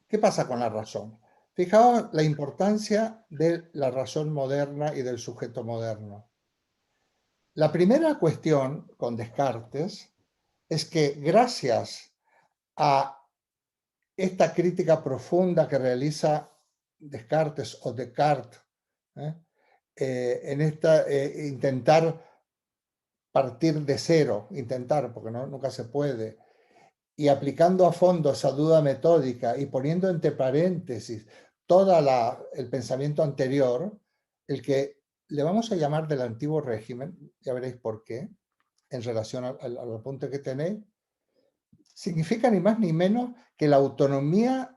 ¿Qué pasa con la razón? Fijaos la importancia de la razón moderna y del sujeto moderno. La primera cuestión con Descartes es que gracias a esta crítica profunda que realiza Descartes o Descartes, ¿eh? En intentar partir de cero, porque nunca se puede, y aplicando a fondo esa duda metódica y poniendo entre paréntesis todo el pensamiento anterior, el que le vamos a llamar del antiguo régimen, ya veréis por qué, en relación al punto que tenéis, significa ni más ni menos que la autonomía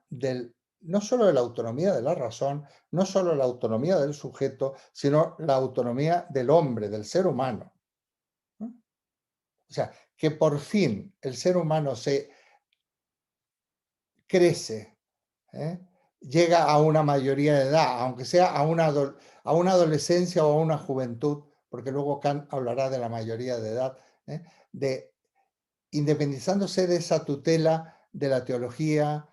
no solo la autonomía de la razón, no solo la autonomía del sujeto, sino la autonomía del hombre, del ser humano. ¿No? O sea, que por fin el ser humano se crece, ¿eh? Llega a una mayoría de edad, aunque sea a una adolescencia o a una juventud, porque luego Kant hablará de la mayoría de edad, ¿eh? De independizándose de esa tutela de la teología,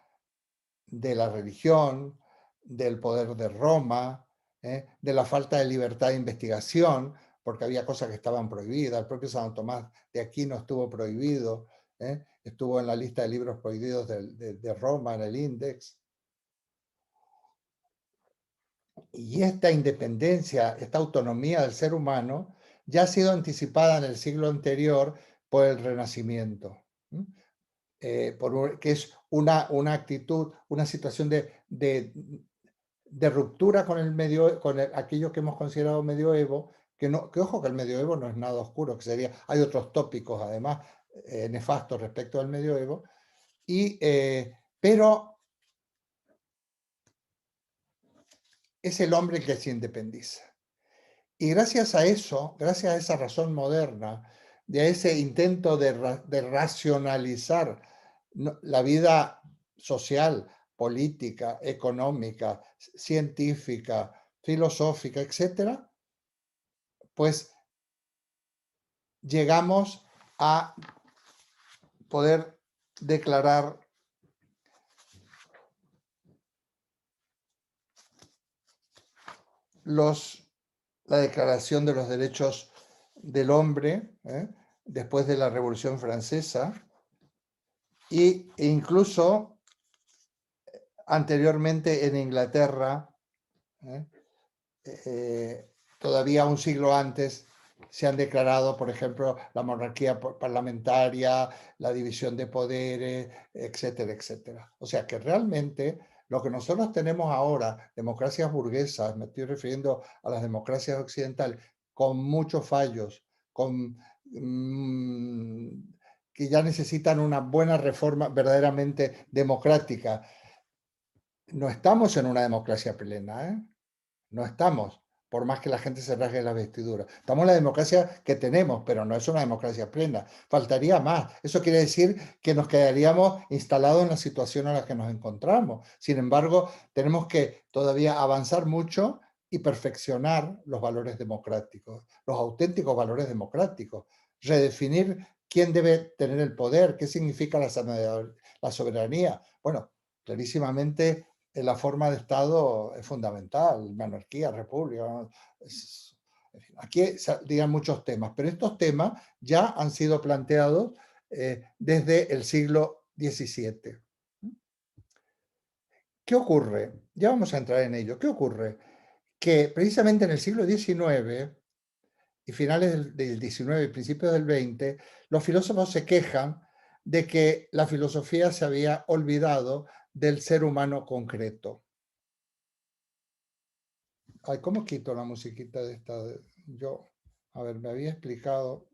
de la religión, del poder de Roma, de la falta de libertad de investigación, porque había cosas que estaban prohibidas. El propio Santo Tomás de Aquino estuvo prohibido, estuvo en la lista de libros prohibidos de Roma, en el Índex. Y esta independencia, esta autonomía del ser humano, ya ha sido anticipada en el siglo anterior por el Renacimiento. Que es una actitud, una situación de ruptura con aquello que hemos considerado medioevo, que ojo que el medioevo no es nada oscuro, hay otros tópicos además nefastos respecto al medioevo, pero es el hombre el que se independiza. Y gracias a eso, gracias a esa razón moderna, de ese intento de racionalizar la vida social, política, económica, científica, filosófica, etcétera, pues llegamos a poder declarar la Declaración de los Derechos del Hombre, después de la Revolución Francesa, e incluso anteriormente en Inglaterra, todavía un siglo antes, se han declarado, por ejemplo, la monarquía parlamentaria, la división de poderes, etcétera, etcétera. O sea que realmente lo que nosotros tenemos ahora, democracias burguesas, me estoy refiriendo a las democracias occidentales, con muchos fallos, que ya necesitan una buena reforma verdaderamente democrática. No estamos en una democracia plena, ¿eh? No estamos, por más que la gente se rasgue las vestiduras. Estamos en la democracia que tenemos, pero no es una democracia plena. Faltaría más. Eso quiere decir que nos quedaríamos instalados en la situación en la que nos encontramos. Sin embargo, tenemos que todavía avanzar mucho y perfeccionar los valores democráticos, los auténticos valores democráticos. Redefinir quién debe tener el poder, qué significa la soberanía. Bueno, clarísimamente la forma de Estado es fundamental, monarquía, república. Aquí saldrían muchos temas, pero estos temas ya han sido planteados desde el siglo XVII. ¿Qué ocurre? Ya vamos a entrar en ello. ¿Qué ocurre? Que precisamente en el siglo XIX y finales del XIX y principios del XX, los filósofos se quejan de que la filosofía se había olvidado del ser humano concreto. Ay, ¿cómo quito la musiquita de esta? A ver, me había explicado.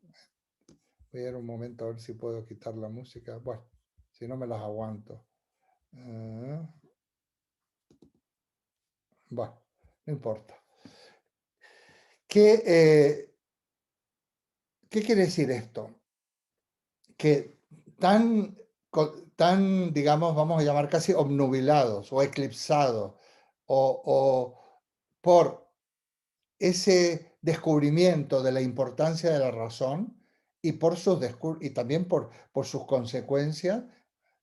Voy a ir un momento a ver si puedo quitar la música. Bueno, si no me las aguanto. Bueno, no importa. ¿Qué quiere decir esto? Que tan, digamos, vamos a llamar casi obnubilados o eclipsados o por ese descubrimiento de la importancia de la razón y, y también por sus consecuencias,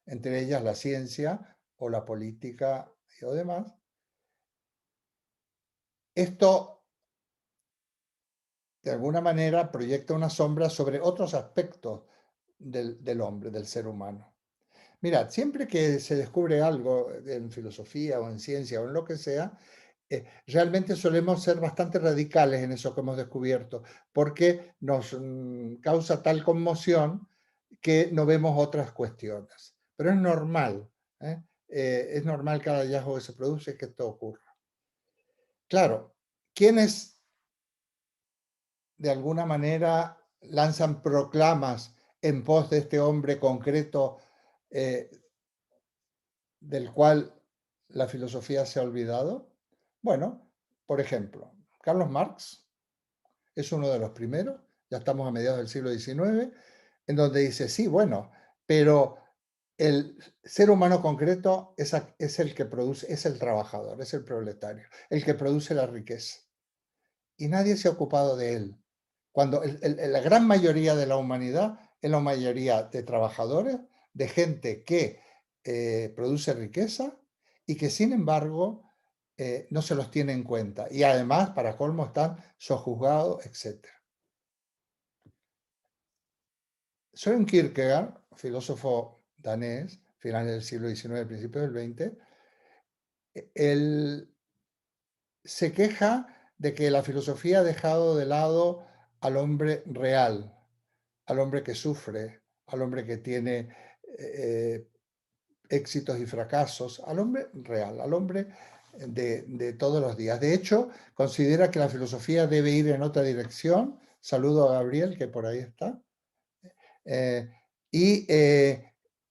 entre ellas la ciencia, o la política o demás, esto de alguna manera proyecta una sombra sobre otros aspectos del hombre, del ser humano. Mirad, siempre que se descubre algo en filosofía o en ciencia o en lo que sea, realmente solemos ser bastante radicales en eso que hemos descubierto, porque nos causa tal conmoción que no vemos otras cuestiones. Pero es normal, ¿eh? Es normal cada hallazgo que se produce que esto ocurra. Claro, quienes de alguna manera lanzan proclamas en pos de este hombre concreto eh, del cual la filosofía se ha olvidado? Bueno, por ejemplo, Carlos Marx es uno de los primeros, ya estamos a mediados del siglo XIX, en donde dice, sí, bueno, pero el ser humano concreto es el que produce, es el trabajador, es el proletario, el que produce la riqueza. Y nadie se ha ocupado de él. Cuando la gran mayoría de la humanidad es la mayoría de trabajadores, de gente que produce riqueza y que sin embargo no se los tiene en cuenta. Y además, para colmo, están sojuzgados, etc. Søren Kierkegaard, filósofo danés, finales del siglo XIX, principios del XX, él se queja de que la filosofía ha dejado de lado al hombre real, al hombre que sufre, al hombre que tiene éxitos y fracasos, al hombre real, al hombre de todos los días. De hecho, considera que la filosofía debe ir en otra dirección. Saludo a Gabriel, que por ahí está. Eh, y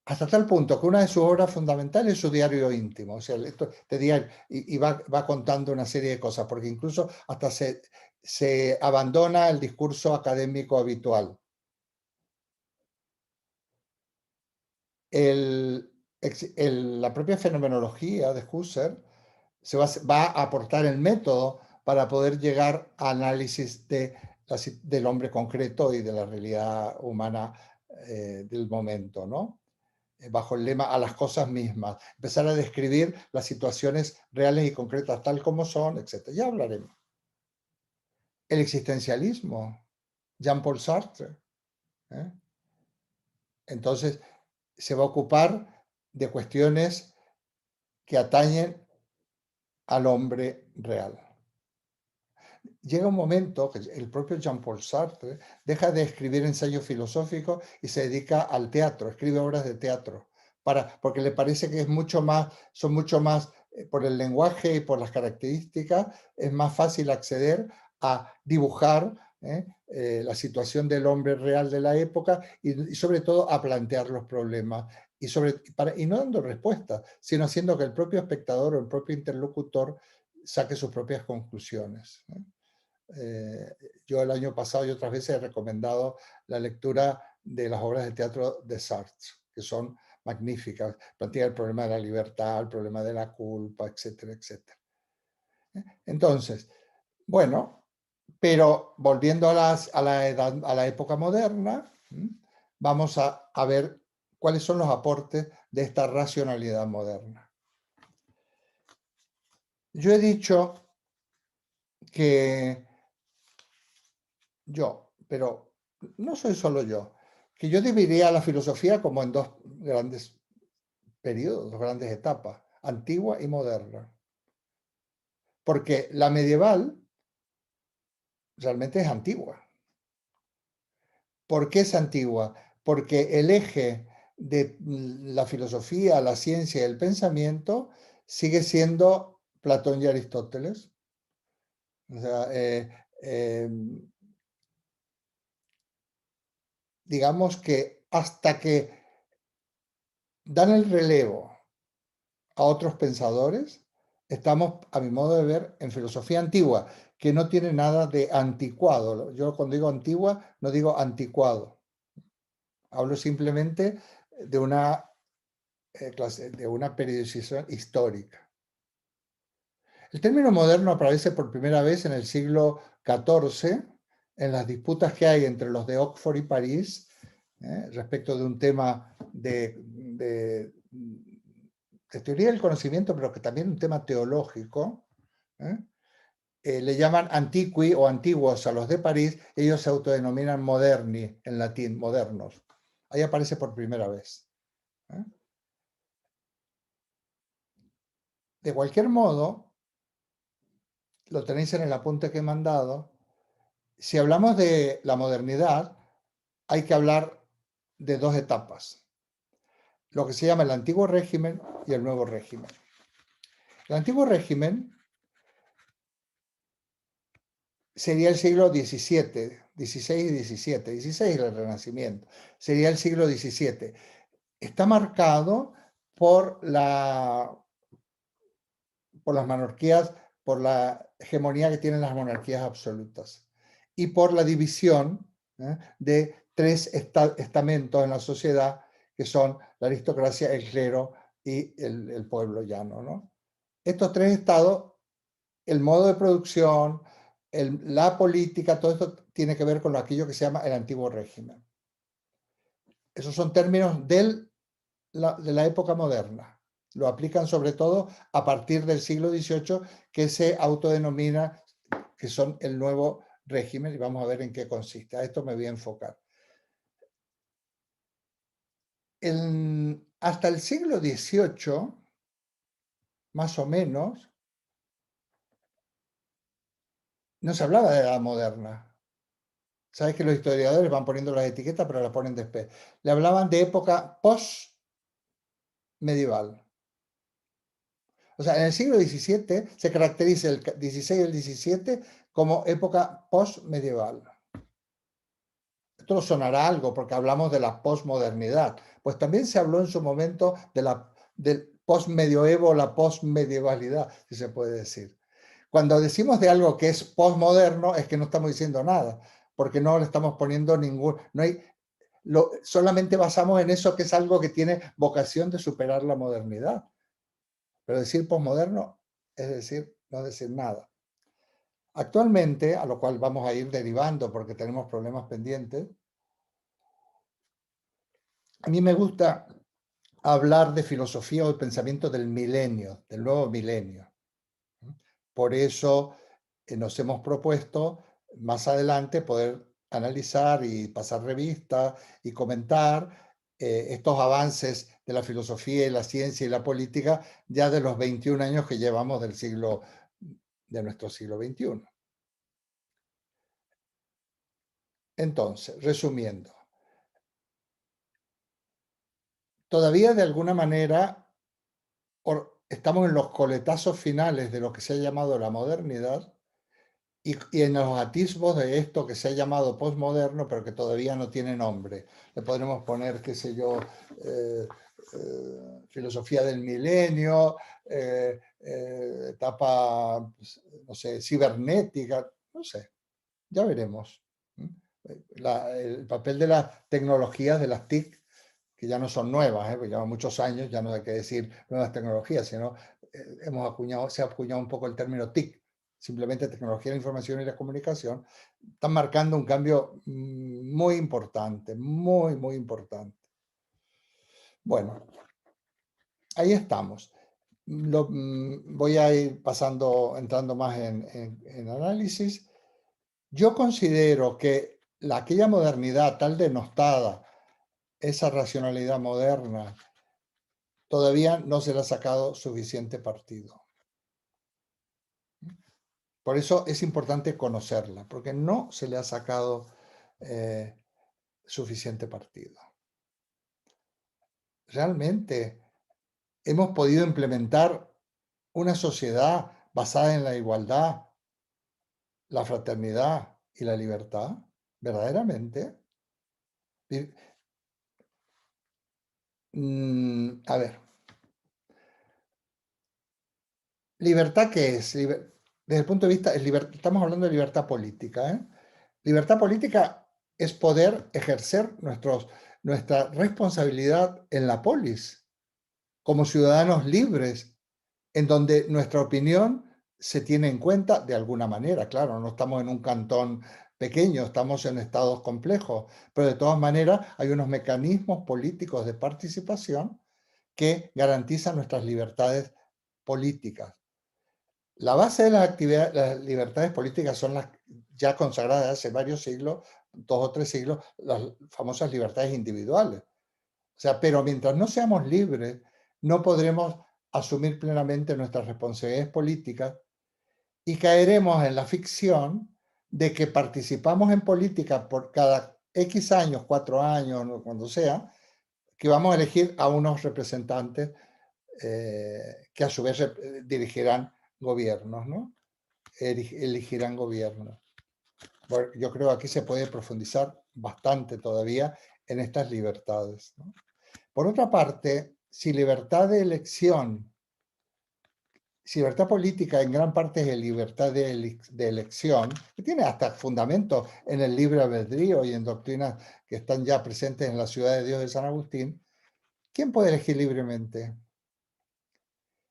hasta tal punto que una de sus obras fundamentales es su diario íntimo. O sea, esto, este diario, y va contando una serie de cosas, porque incluso hasta se abandona el discurso académico habitual. La propia fenomenología de Husserl va a aportar el método para poder llegar a análisis del hombre concreto y de la realidad humana del momento, ¿no? Bajo el lema a las cosas mismas, empezar a describir las situaciones reales y concretas tal como son, etc. Ya hablaremos. El existencialismo, Jean-Paul Sartre. ¿eh? Entonces, se va a ocupar de cuestiones que atañen al hombre real. Llega un momento que el propio Jean-Paul Sartre deja de escribir ensayos filosóficos y se dedica al teatro, escribe obras de teatro, porque le parece que son mucho más, por el lenguaje y por las características, es más fácil acceder a dibujar la situación del hombre real de la época y sobre todo a plantear los problemas y no dando respuestas, sino haciendo que el propio espectador o el propio interlocutor saque sus propias conclusiones. Yo el año pasado y otras veces he recomendado la lectura de las obras de teatro de Sartre, que son magníficas. Plantea el problema de la libertad, el problema de la culpa, etcétera, etcétera. Entonces, bueno, pero volviendo a la época moderna, vamos a ver cuáles son los aportes de esta racionalidad moderna. Yo he dicho que pero no soy solo yo, que yo dividiría la filosofía como en dos grandes periodos, dos grandes etapas, antigua y moderna. Porque la medieval realmente es antigua. ¿Por qué es antigua? Porque el eje de la filosofía, la ciencia y el pensamiento sigue siendo Platón y Aristóteles. O sea, digamos que hasta que dan el relevo a otros pensadores, estamos, a mi modo de ver, en filosofía antigua, que no tiene nada de anticuado. Yo cuando digo antigua, no digo anticuado. Hablo simplemente de de una periodización histórica. El término moderno aparece por primera vez en el siglo XIV, en las disputas que hay entre los de Oxford y París, respecto de un tema de teoría del conocimiento, pero que también un tema teológico, le llaman antiqui o antiguos a los de París, ellos se autodenominan moderni, en latín, modernos. Ahí aparece por primera vez. De cualquier modo, lo tenéis en el apunte que he mandado, si hablamos de la modernidad, hay que hablar de dos etapas, lo que se llama el antiguo régimen y el nuevo régimen. El antiguo régimen sería el siglo XVII, XVI y XVII, XVI el Renacimiento, sería el siglo XVII. Está marcado por las monarquías, por la hegemonía que tienen las monarquías absolutas y por la división de tres estamentos en la sociedad, que son la aristocracia, el clero y el pueblo llano, ¿no? Estos tres estados, el modo de producción, la política, todo esto tiene que ver con aquello que se llama el antiguo régimen. Esos son términos de la época moderna. Lo aplican sobre todo a partir del siglo XVIII, que se autodenomina que son el nuevo régimen, y vamos a ver en qué consiste. A esto me voy a enfocar. Hasta el siglo XVIII, más o menos, no se hablaba de edad moderna. Sabes que los historiadores van poniendo las etiquetas, pero las ponen después. Le hablaban de época post-medieval. O sea, en el siglo XVII se caracteriza el XVI y el XVII como época post-medieval. Esto nos sonará algo porque hablamos de la posmodernidad. Pues también se habló en su momento del postmedioevo, la posmedievalidad, si se puede decir. Cuando decimos de algo que es posmoderno, es que no estamos diciendo nada, porque no le estamos poniendo solamente basamos en eso, que es algo que tiene vocación de superar la modernidad. Pero decir posmoderno es decir, no decir nada. Actualmente, a lo cual vamos a ir derivando porque tenemos problemas pendientes, a mí me gusta hablar de filosofía o de pensamiento del milenio, del nuevo milenio. Por eso nos hemos propuesto más adelante poder analizar y pasar revista y comentar estos avances de la filosofía y la ciencia y la política ya de los 21 años que llevamos de nuestro siglo XXI. Entonces, resumiendo, todavía de alguna manera estamos en los coletazos finales de lo que se ha llamado la modernidad y en los atisbos de esto que se ha llamado posmoderno, pero que todavía no tiene nombre. Le podremos poner, qué sé yo, filosofía del milenio, etapa, no sé, cibernética, no sé, ya veremos. El papel de las tecnologías, de las TIC, que ya no son nuevas, porque llevan muchos años, ya no hay que decir nuevas tecnologías, sino se ha acuñado un poco el término TIC, simplemente tecnología de la información y la comunicación, están marcando un cambio muy importante, muy, muy importante. Bueno, ahí estamos. Voy a ir entrando más en análisis. Yo considero que aquella modernidad tal denostada, esa racionalidad moderna, todavía no se le ha sacado suficiente partido. Por eso es importante conocerla, porque no se le ha sacado suficiente partido. Realmente hemos podido implementar una sociedad basada en la igualdad, la fraternidad y la libertad, verdaderamente. A ver, ¿libertad qué es? Desde el punto de vista, estamos hablando de libertad política. Libertad política es poder ejercer nuestra responsabilidad en la polis, como ciudadanos libres, en donde nuestra opinión se tiene en cuenta de alguna manera. Claro, no estamos en un cantón pequeño, estamos en estados complejos, pero de todas maneras hay unos mecanismos políticos de participación que garantizan nuestras libertades políticas. La base de las libertades políticas son las ya consagradas hace varios siglos, 2 o 3 siglos, las famosas libertades individuales. O sea, pero mientras no seamos libres, no podremos asumir plenamente nuestras responsabilidades políticas y caeremos en la ficción de que participamos en política por cada X años, 4 años, cuando sea, que vamos a elegir a unos representantes que a su vez dirigirán gobiernos, ¿no? Elegirán gobiernos. Bueno, yo creo que aquí se puede profundizar bastante todavía en estas libertades, ¿no? Por otra parte, si libertad de elección, si libertad política en gran parte es libertad de elección, que tiene hasta fundamento en el libre albedrío y en doctrinas que están ya presentes en la Ciudad de Dios de San Agustín, ¿quién puede elegir libremente?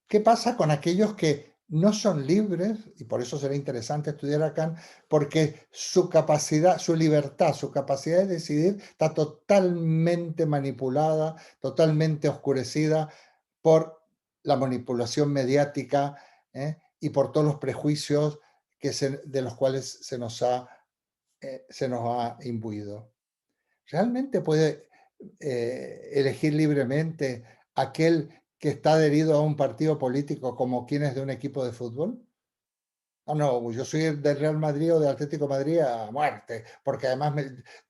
¿Qué pasa con aquellos que no son libres? Y por eso será interesante estudiar a Kant, porque su capacidad, su libertad, su capacidad de decidir está totalmente manipulada, totalmente oscurecida por la manipulación mediática, y por todos los prejuicios de los cuales se nos ha imbuido. ¿Realmente puede elegir libremente aquel que está adherido a un partido político como quien es de un equipo de fútbol? Ah, no, yo soy del Real Madrid o del Atlético de Madrid a muerte, porque además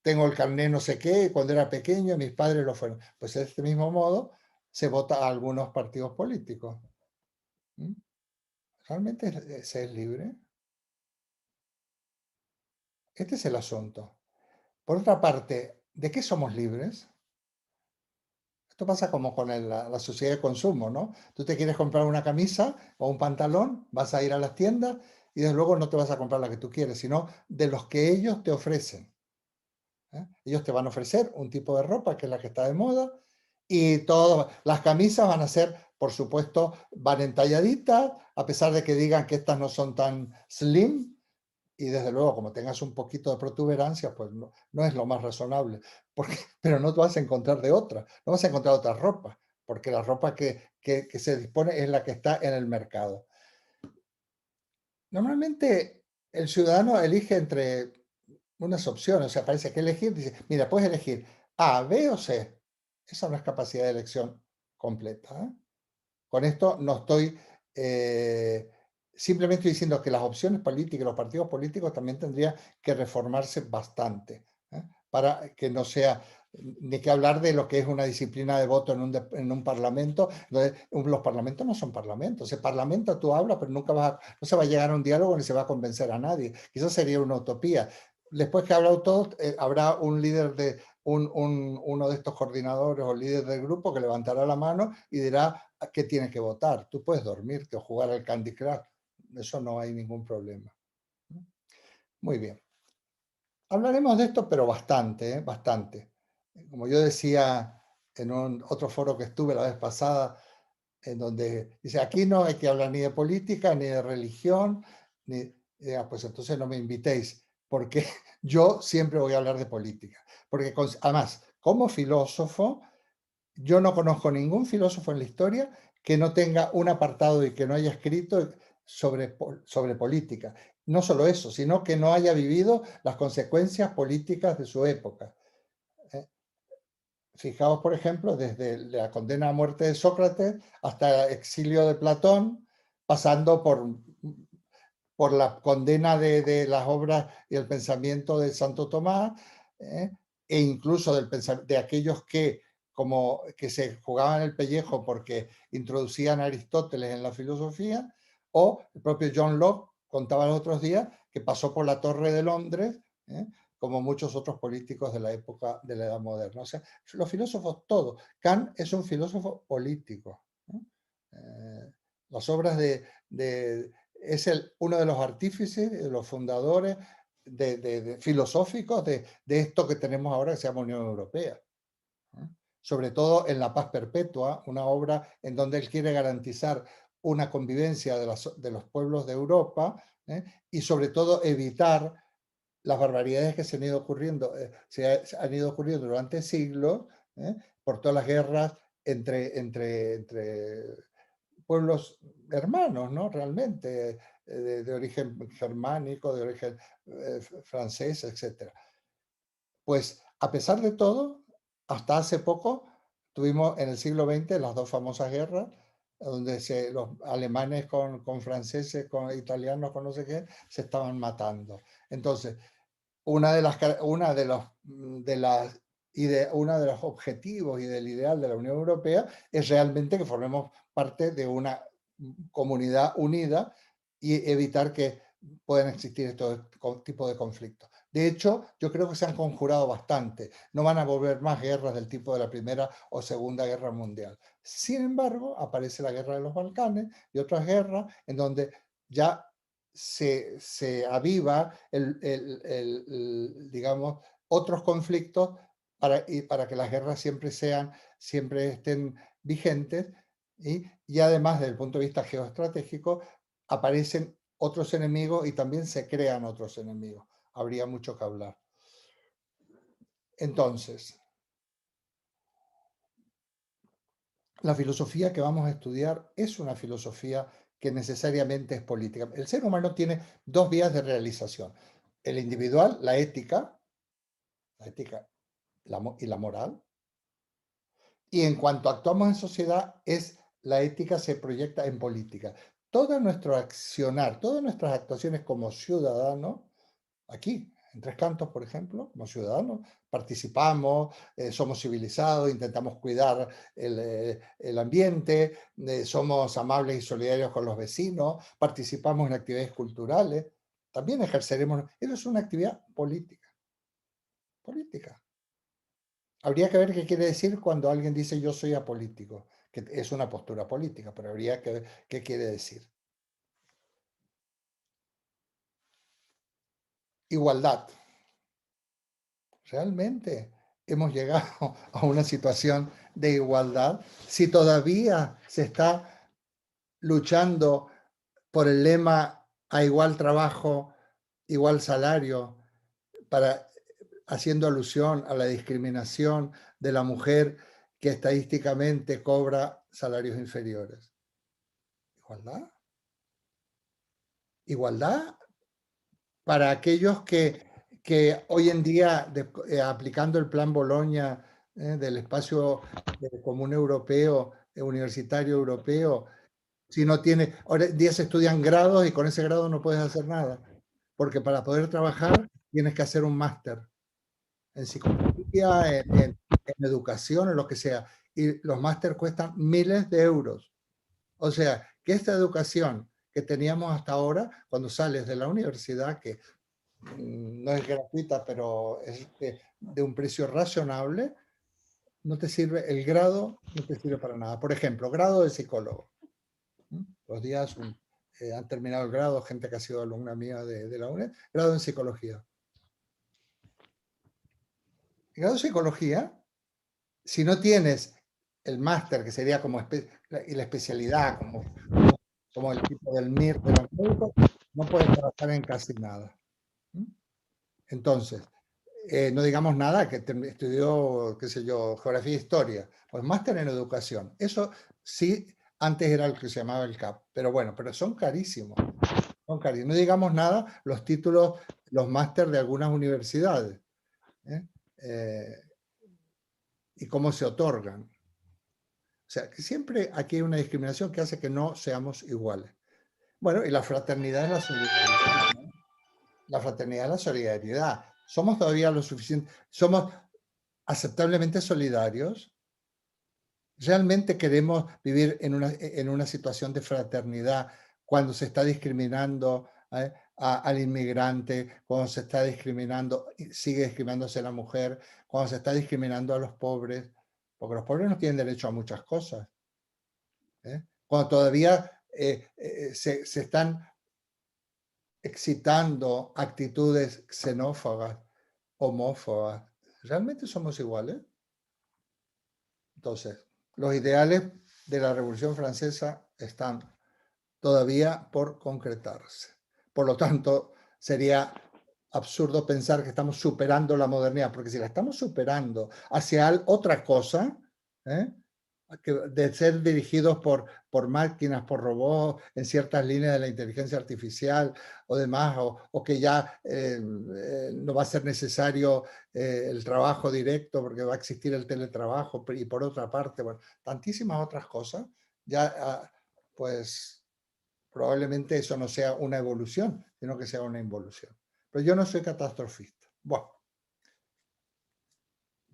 tengo el carné no sé qué, cuando era pequeño mis padres lo fueron. Pues de este mismo modo se vota a algunos partidos políticos. ¿Mm? ¿Realmente se es libre? Este es el asunto. Por otra parte, ¿de qué somos libres? Esto pasa como con la sociedad de consumo, ¿no? Tú te quieres comprar una camisa o un pantalón, vas a ir a las tiendas y desde luego no te vas a comprar la que tú quieres, sino de los que ellos te ofrecen. Ellos te van a ofrecer un tipo de ropa que es la que está de moda y todas las camisas van a ser, por supuesto, van entalladitas, a pesar de que digan que estas no son tan slim, y desde luego, como tengas un poquito de protuberancia, pues no es lo más razonable, porque, pero no te vas a encontrar de otra, no vas a encontrar otra ropa, porque la ropa que se dispone es la que está en el mercado. Normalmente el ciudadano elige entre unas opciones, o sea, parece que elegir, dice, mira, puedes elegir A, B o C. Esa no es capacidad de elección completa, ¿eh? Con esto no estoy, simplemente estoy diciendo que las opciones políticas, los partidos políticos también tendrían que reformarse bastante, para que no sea ni que hablar de lo que es una disciplina de voto en un parlamento. Entonces, los parlamentos no son parlamentos. El parlamento tú hablas, pero no se va a llegar a un diálogo ni se va a convencer a nadie. Quizás sería una utopía. Después que ha hablado todo, habrá un líder uno de estos coordinadores o líder del grupo que levantará la mano y dirá qué tienes que votar. Tú puedes dormirte o jugar al Candy Crush. Eso no hay ningún problema. Muy bien. Hablaremos de esto, pero bastante, bastante. Como yo decía en otro foro que estuve la vez pasada, en donde dice, aquí no hay que hablar ni de política, ni de religión, pues entonces no me invitéis, porque yo siempre voy a hablar de política. Porque además, como filósofo, yo no conozco ningún filósofo en la historia que no tenga un apartado y que no haya escrito sobre política. No solo eso, sino que no haya vivido las consecuencias políticas de su época. Fijaos, por ejemplo, desde la condena a muerte de Sócrates hasta el exilio de Platón, pasando por la condena de las obras y el pensamiento de Santo Tomás, e incluso de aquellos que se jugaban el pellejo porque introducían a Aristóteles en la filosofía, o el propio John Locke contaba los otros días que pasó por la Torre de Londres, como muchos otros políticos de la época de la Edad Moderna. O sea, los filósofos todos. Kant es un filósofo político. Las obras es uno de los artífices, de los fundadores filosóficos de esto que tenemos ahora que se llama Unión Europea. Sobre todo en La Paz Perpetua, una obra en donde él quiere garantizar una convivencia de los pueblos de Europa, y sobre todo evitar las barbaridades que se han ido ocurriendo, se han ido ocurriendo durante siglos, por todas las guerras entre pueblos hermanos, ¿no? Realmente, de origen germánico, de origen francés, etc. Pues, a pesar de todo, hasta hace poco tuvimos en el siglo XX las dos famosas guerras, donde los alemanes con franceses, con italianos, con no sé qué, se estaban matando. Entonces, uno de los objetivos y del ideal de la Unión Europea es realmente que formemos parte de una comunidad unida y evitar que puedan existir estos tipos de conflictos. De hecho, yo creo que se han conjurado bastante. No van a volver más guerras del tipo de la Primera o Segunda Guerra Mundial. Sin embargo, aparece la Guerra de los Balcanes y otras guerras en donde ya se aviva digamos, otros conflictos para que las guerras siempre estén vigentes y además, desde el punto de vista geoestratégico, aparecen otros enemigos y también se crean otros enemigos. Habría mucho que hablar. Entonces, la filosofía que vamos a estudiar es una filosofía que necesariamente es política. El ser humano tiene dos vías de realización. El individual, la ética y la moral. Y en cuanto actuamos en sociedad, la ética se proyecta en política. Todo nuestro accionar, todas nuestras actuaciones como ciudadanos, aquí, en Tres Cantos, por ejemplo, como ciudadanos, participamos, somos civilizados, intentamos cuidar el ambiente, somos amables y solidarios con los vecinos, participamos en actividades culturales, también ejerceremos, eso es una actividad política, política. Habría que ver qué quiere decir cuando alguien dice yo soy apolítico, que es una postura política, pero habría que ver qué quiere decir. Igualdad. ¿Realmente hemos llegado a una situación de igualdad? Si todavía se está luchando por el lema a igual trabajo, igual salario, haciendo alusión a la discriminación de la mujer que estadísticamente cobra salarios inferiores. ¿Igualdad? ¿Igualdad para aquellos que hoy en día, aplicando el plan Boloña del espacio común europeo, universitario europeo, si no tiene, ahora en día se estudian grados y con ese grado no puedes hacer nada, porque para poder trabajar tienes que hacer un máster en psicología, en educación, en lo que sea, y los máster cuestan miles de euros. O sea, que esta educación que teníamos hasta ahora, cuando sales de la universidad, que no es gratuita, pero es de un precio razonable, no te sirve, el grado no te sirve para nada. Por ejemplo, grado de psicólogo. Los días han terminado el grado, gente que ha sido alumna mía de la UNED, grado en psicología. El grado de psicología, si no tienes el máster, que sería como la especialidad, como el tipo del MIR de los médicos, no puedes trabajar en casi nada. Entonces, no digamos nada, que estudió, qué sé yo, geografía e historia, pues máster en educación. Eso sí, antes era el que se llamaba el CAP, pero bueno, pero son carísimos. Son carísimos. No digamos nada los títulos, los máster de algunas universidades. Y cómo se otorgan. O sea, que siempre aquí hay una discriminación que hace que no seamos iguales. Bueno, y la fraternidad es la solidaridad, ¿no? La fraternidad es la solidaridad. ¿Somos todavía lo suficiente? ¿Somos aceptablemente solidarios? ¿Realmente queremos vivir en una situación de fraternidad cuando se está discriminando al inmigrante, cuando se está discriminando, sigue discriminándose a la mujer, cuando se está discriminando a los pobres? Porque los pobres no tienen derecho a muchas cosas. Cuando todavía se están excitando actitudes xenófobas, homófobas. ¿Realmente somos iguales? Entonces, los ideales de la Revolución Francesa están todavía por concretarse. Por lo tanto, sería absurdo pensar que estamos superando la modernidad, porque si la estamos superando hacia otra cosa, de ser dirigidos por máquinas, por robots, en ciertas líneas de la inteligencia artificial o demás, o que ya no va a ser necesario el trabajo directo porque va a existir el teletrabajo, y por otra parte, bueno, tantísimas otras cosas, ya pues probablemente eso no sea una evolución, sino que sea una involución. Pero yo no soy catastrofista. Bueno,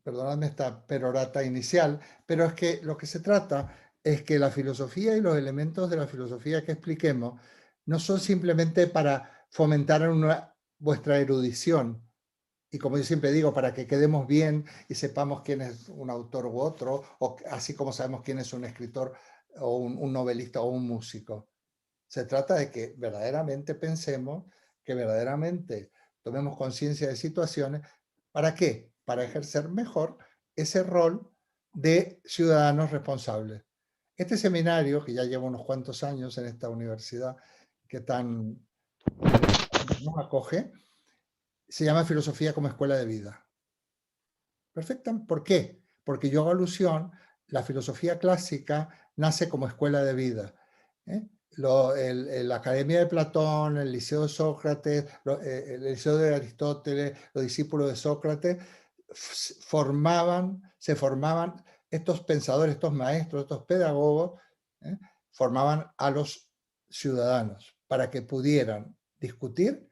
perdonadme esta perorata inicial, pero es que lo que se trata es que la filosofía y los elementos de la filosofía que expliquemos no son simplemente para fomentar vuestra erudición, y como yo siempre digo, para que quedemos bien y sepamos quién es un autor u otro, o así como sabemos quién es un escritor o un novelista o un músico. Se trata de que verdaderamente pensemos, que verdaderamente tomemos conciencia de situaciones. ¿Para qué? Para ejercer mejor ese rol de ciudadanos responsables. Este seminario, que ya lleva unos cuantos años en esta universidad que tan nos acoge, se llama Filosofía como Escuela de Vida. Perfecta. ¿Por qué? Porque yo hago alusión, la filosofía clásica nace como escuela de vida. ¿eh? La Academia de Platón, el Liceo de Sócrates, el Liceo de Aristóteles, los discípulos de Sócrates, se formaban estos pensadores, estos maestros, estos pedagogos, formaban a los ciudadanos para que pudieran discutir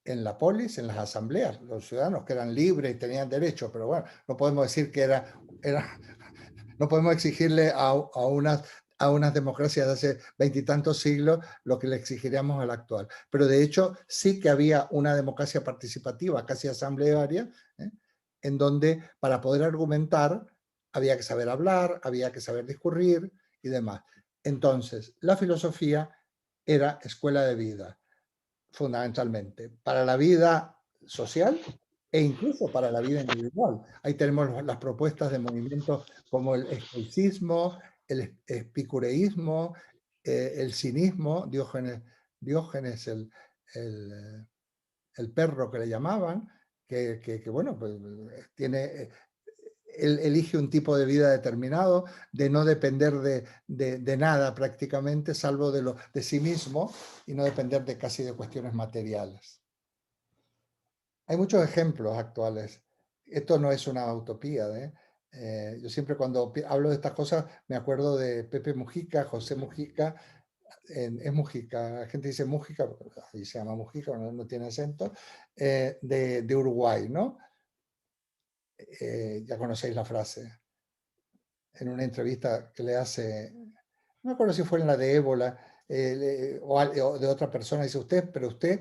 en la polis, en las asambleas, los ciudadanos que eran libres y tenían derecho, pero bueno, no podemos decir que no podemos exigirle a unas democracias de hace veintitantos siglos lo que le exigiríamos a la actual. Pero de hecho sí que había una democracia participativa, casi asamblearia, en donde para poder argumentar había que saber hablar, había que saber discurrir y demás. Entonces, la filosofía era escuela de vida, fundamentalmente, para la vida social e incluso para la vida individual. Ahí tenemos las propuestas de movimientos como el estoicismo, el epicureísmo, el cinismo, Diógenes el perro que le llamaban, bueno, pues tiene, él elige un tipo de vida determinado, de no depender de nada prácticamente, salvo de sí mismo, y no depender de casi de cuestiones materiales. Hay muchos ejemplos actuales. Esto no es una utopía. Yo siempre cuando hablo de estas cosas me acuerdo de Pepe Mujica, José Mujica, es Mujica, la gente dice Mujica, ahí se llama Mujica, no tiene acento, de Uruguay, ¿no? Ya conocéis la frase. En una entrevista que le hace, no me acuerdo si fue en la de Ébola o de otra persona, dice usted, pero usted,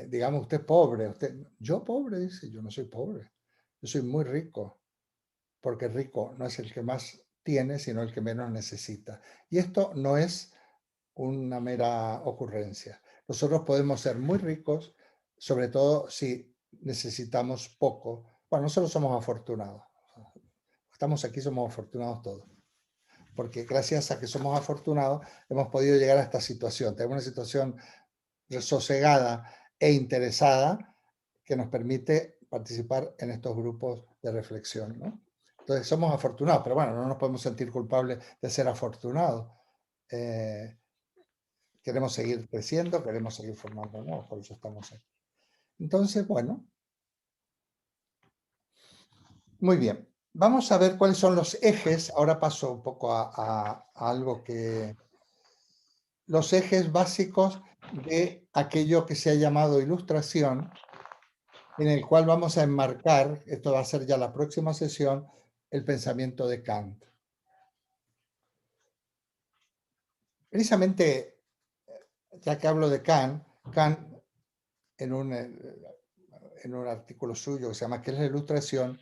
digamos, usted es pobre. Yo pobre, dice, yo no soy pobre, yo soy muy rico, porque rico no es el que más tiene, sino el que menos necesita. Y esto no es una mera ocurrencia. Nosotros podemos ser muy ricos, sobre todo si necesitamos poco. Bueno, nosotros somos afortunados. Estamos aquí, somos afortunados todos. Porque gracias a que somos afortunados hemos podido llegar a esta situación. Tenemos una situación sosegada e interesada que nos permite participar en estos grupos de reflexión, ¿no? Entonces somos afortunados, pero bueno, no nos podemos sentir culpables de ser afortunados. Queremos seguir creciendo, queremos seguir formándonos, por eso estamos aquí. Entonces, bueno, muy bien. Vamos a ver cuáles son los ejes. Ahora paso un poco a algo que... Los ejes básicos de aquello que se ha llamado ilustración, en el cual vamos a enmarcar, esto va a ser ya la próxima sesión, el pensamiento de Kant. Precisamente, ya que hablo de Kant, Kant en un artículo suyo que se llama ¿Qué es la ilustración?,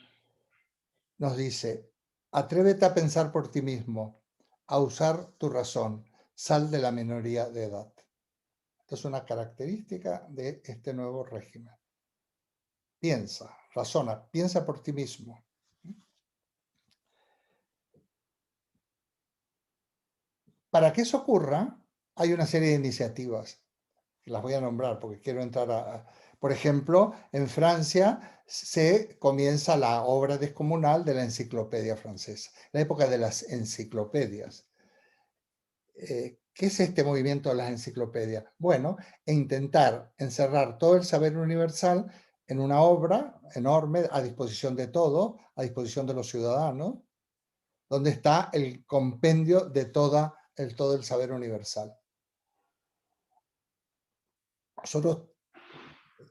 nos dice, atrévete a pensar por ti mismo, a usar tu razón, sal de la minoría de edad. Esto es una característica de este nuevo régimen. Piensa, razona, piensa por ti mismo. Para que eso ocurra, hay una serie de iniciativas, que las voy a nombrar porque quiero entrar Por ejemplo, en Francia se comienza la obra descomunal de la enciclopedia francesa, la época de las enciclopedias. ¿Qué es este movimiento de las enciclopedias? Bueno, intentar encerrar todo el saber universal en una obra enorme a disposición de todos, a disposición de los ciudadanos, donde está el compendio de todo el saber universal. Nosotros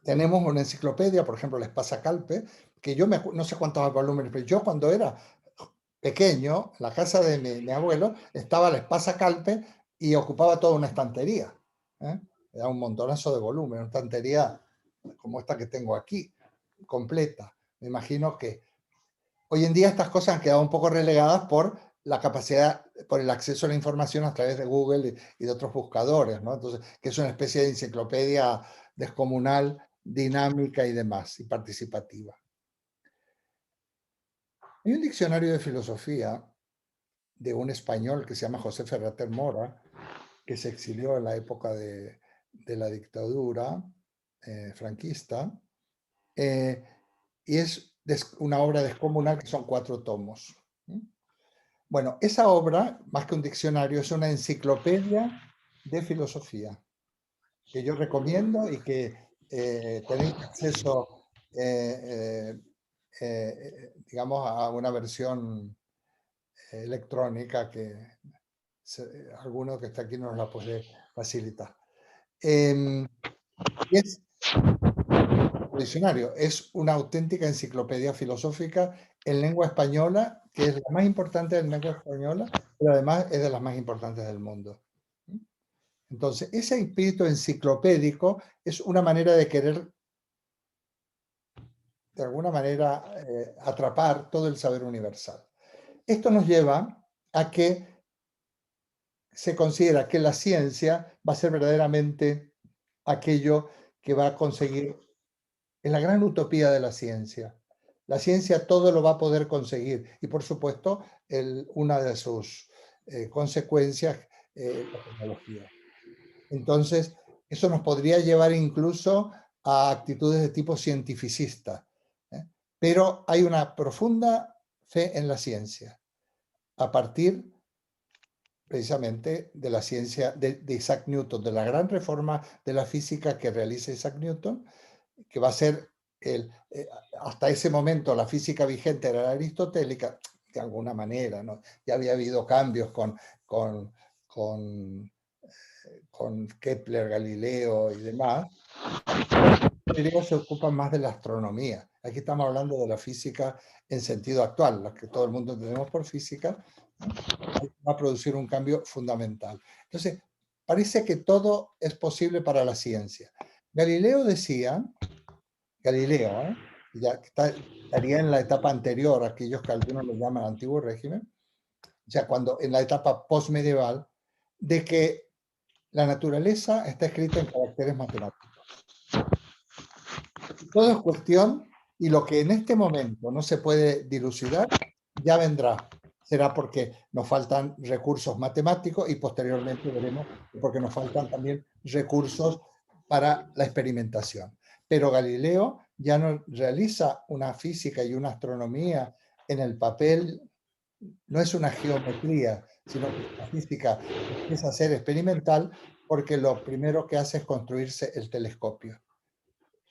tenemos una enciclopedia, por ejemplo, la Espasa Calpe, que yo no sé cuántos volúmenes, pero yo cuando era pequeño, en la casa de mi abuelo, estaba la Espasa Calpe y ocupaba toda una estantería. Era un montonazo de volumen, una estantería como esta que tengo aquí, completa. Me imagino que hoy en día estas cosas han quedado un poco relegadas por la capacidad, por el acceso a la información a través de Google y de otros buscadores, ¿no? Entonces, que es una especie de enciclopedia descomunal, dinámica y demás, y participativa. Hay un diccionario de filosofía de un español que se llama José Ferrater Mora, que se exilió en la época de la dictadura franquista, y es una obra descomunal que son 4 tomos. Bueno, esa obra, más que un diccionario, es una enciclopedia de filosofía, que yo recomiendo y que tenéis acceso, digamos, a una versión electrónica que alguno que está aquí nos la puede facilitar. Es diccionario, es una auténtica enciclopedia filosófica en lengua española, que es la más importante en lengua española, pero además es de las más importantes del mundo. Entonces, ese espíritu enciclopédico es una manera de querer, de alguna manera, atrapar todo el saber universal. Esto nos lleva a que se considera que la ciencia va a ser verdaderamente aquello que va a conseguir, es la gran utopía de la ciencia. La ciencia todo lo va a poder conseguir y, por supuesto, una de sus consecuencias, la tecnología. Entonces, eso nos podría llevar incluso a actitudes de tipo cientificista. Pero hay una profunda fe en la ciencia, a partir precisamente de la ciencia de Isaac Newton, de la gran reforma de la física que realiza Isaac Newton, que va a ser hasta ese momento la física vigente era la aristotélica, de alguna manera, ¿no? Ya había habido cambios con Kepler, Galileo y demás. Galileo se ocupa más de la astronomía. Aquí estamos hablando de la física en sentido actual, la que todo el mundo entendemos por física, ¿no? Va a producir un cambio fundamental. Entonces, parece que todo es posible para la ciencia. Galileo decía, Galileo, ya estaría en la etapa anterior, aquellos que algunos lo llaman antiguo régimen, o sea, cuando en la etapa postmedieval, de que la naturaleza está escrita en caracteres matemáticos. Todo es cuestión, y lo que en este momento no se puede dilucidar, ya vendrá. Será porque nos faltan recursos matemáticos y posteriormente veremos porque nos faltan también recursos para la experimentación. Pero Galileo ya no realiza una física y una astronomía en el papel, no es una geometría, sino que la física empieza a ser experimental porque lo primero que hace es construirse el telescopio.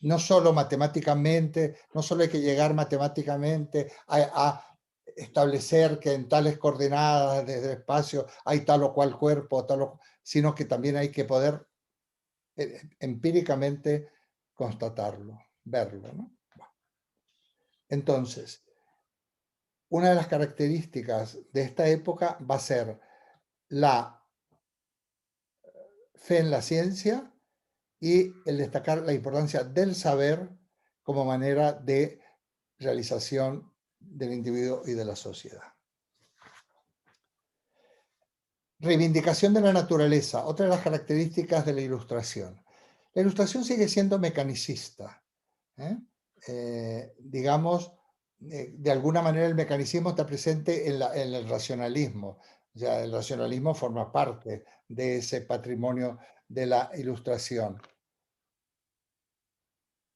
No solo matemáticamente, no solo hay que llegar matemáticamente a establecer que en tales coordenadas desde el espacio hay tal o cual cuerpo, sino que también hay que poder empíricamente constatarlo, verlo, ¿no? Entonces, una de las características de esta época va a ser la fe en la ciencia y el destacar la importancia del saber como manera de realización del individuo y de la sociedad. Reivindicación de la naturaleza, otra de las características de la Ilustración. La Ilustración sigue siendo mecanicista. Digamos, de alguna manera el mecanicismo está presente en el racionalismo. O sea, el racionalismo forma parte de ese patrimonio de la Ilustración.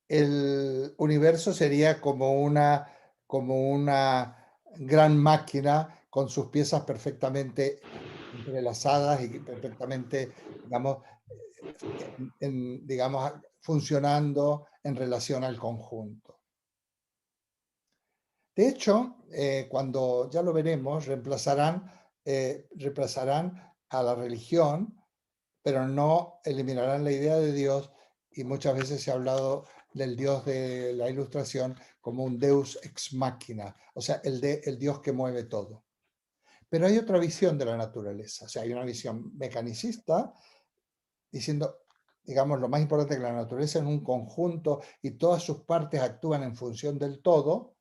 el universo sería como una gran máquina con sus piezas perfectamente entrelazadas y perfectamente, digamos, digamos, funcionando en relación al conjunto. De hecho, cuando ya lo veremos, reemplazarán a la religión, pero no eliminarán la idea de Dios, y muchas veces se ha hablado del Dios de la Ilustración como un Deus ex machina, o sea, el Dios que mueve todo. Pero hay otra visión de la naturaleza, o sea, hay una visión mecanicista diciendo, digamos, lo más importante es que la naturaleza es un conjunto y todas sus partes actúan en función del todo.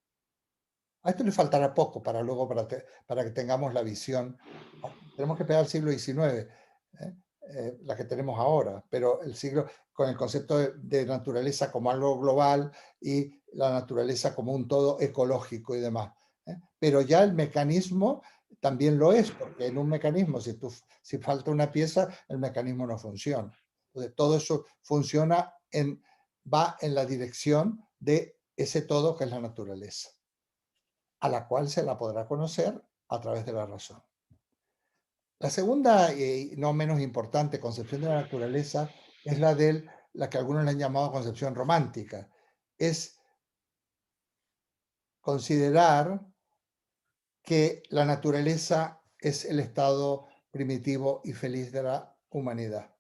A esto le faltará poco para luego, para que tengamos la visión. Tenemos que esperar al siglo XIX, la que tenemos ahora, pero el siglo, con el concepto de naturaleza como algo global y la naturaleza como un todo ecológico y demás. Pero ya el mecanismo también lo es, porque en un mecanismo, si falta una pieza, el mecanismo no funciona. Entonces, todo eso va en la dirección de ese todo que es la naturaleza, a la cual se la podrá conocer a través de la razón. La segunda, y no menos importante, concepción de la naturaleza es la que algunos le han llamado concepción romántica. Es considerar que la naturaleza es el estado primitivo y feliz de la humanidad.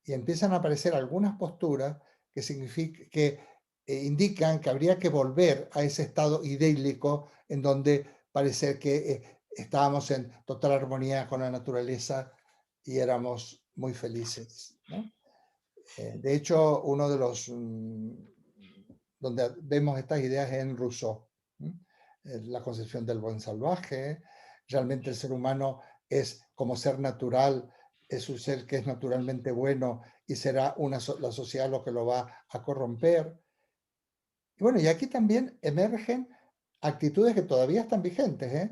Y empiezan a aparecer algunas posturas que indican que habría que volver a ese estado idílico en donde parece que estábamos en total armonía con la naturaleza y éramos muy felices, ¿no? De hecho, uno de los donde vemos estas ideas es en Rousseau, la concepción del buen salvaje. Realmente el ser humano es como ser natural, es un ser que es naturalmente bueno y será la sociedad lo que lo va a corromper. Y bueno, y aquí también emergen actitudes que todavía están vigentes,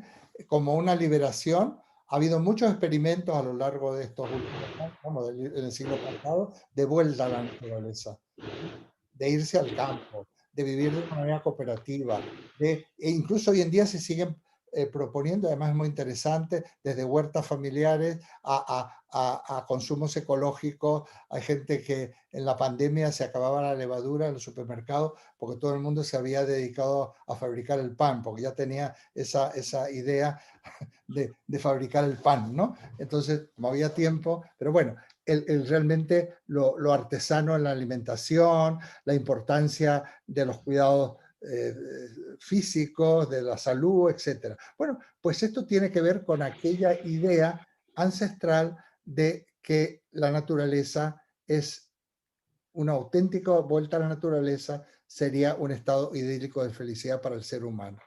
como una liberación. Ha habido muchos experimentos a lo largo de estos últimos años, como en el siglo pasado, de vuelta a la naturaleza, de irse al campo, de vivir de una manera cooperativa, e incluso hoy en día se siguen proponiendo, además es muy interesante, desde huertas familiares a consumos ecológicos. Hay gente que en la pandemia se acababa la levadura en los supermercados porque todo el mundo se había dedicado a fabricar el pan, porque ya tenía esa idea de fabricar el pan, ¿no? Entonces, como había tiempo, pero bueno, realmente lo artesano en la alimentación, la importancia de los cuidados físicos, de la salud, etc. Bueno, pues esto tiene que ver con aquella idea ancestral de que la naturaleza es una auténtica vuelta a la naturaleza, sería un estado idílico de felicidad para el ser humano.